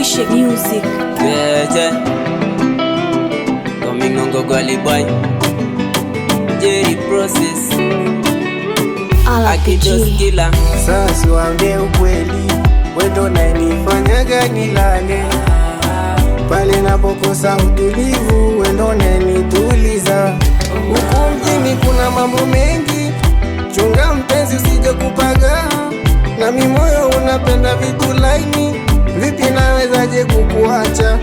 Shake music. Yeah. Coming on Gogoli boy. Jerry process. Akidoskila. Sasa waambie ukweli, wendo nanifanyaga nilale. Pale napokosa utulivu, wendo nanituliza. Huku mjini kuna mambo mengi, chunga mpenzi usije kupaga. Na mimi moyo unapenda vitu laini, vipi nawezaje kukuacha?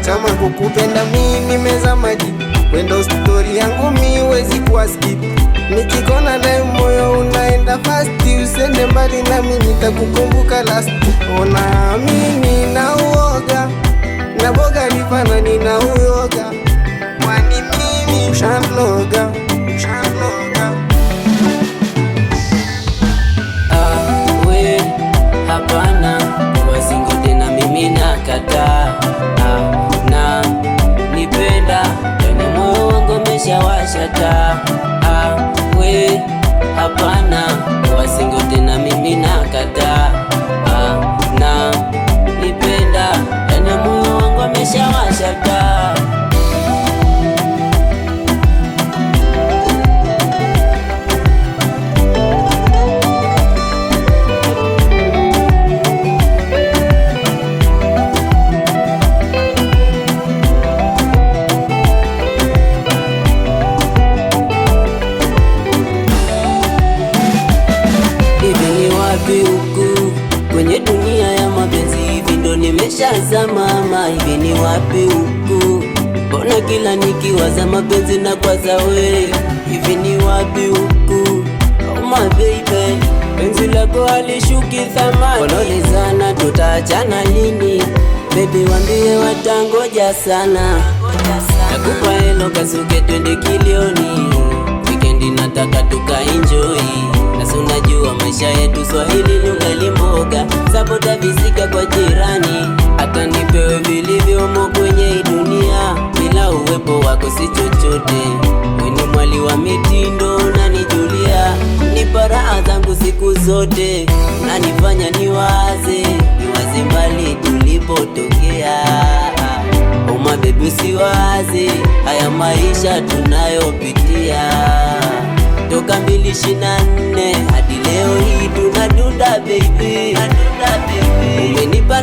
Kama kukupenda mimi nimeza maji, wendo story yangu mimi wezi kuwa skip. Nikikona naye moyo unaenda fast, usende mbali nami nitakukumbuka last. Ona mimi na uoga, na boga nifana nina uyoga. Kwani mimi ushanloga. We, hapana, wasingo tena mimi nakataa. Na nipenda, tena moyo wangu umeshawasha taa. We, hapana, wasingo tena mimi nakataa. Na nipenda, tena moyo wangu umeshawasha taa. Huku kwenye dunia ya mapenzi, hivi ndo nimeshazama. Hivi ni wapi huku? Mbona kila nikiwaza mapenzi na kwaza we? Hivi ni wapi huku? Oh my baby, penzi lako halishuki thamani. Walolezana tutaachana lini? Baby wambie watangoja sana. Nakupa helo kasuke twende kilioni, weekendi nataka tukaenjoy. Nasi unajua maisha yetu Swahili nyungali mboga, sabota visika kwa jirani. Hata nipewe vilivyomo kwenye hii dunia, bila uwepo wako si chochote. We ni mwali wa mitindo unanijulia, nipa raha zangu siku zote. Unanifanya niwaze mbali tulipotokea. Oh my baby usiwaze haya maisha tunayopitia. Toka 2024 hadi leo hii tunadunda baby. Umenipa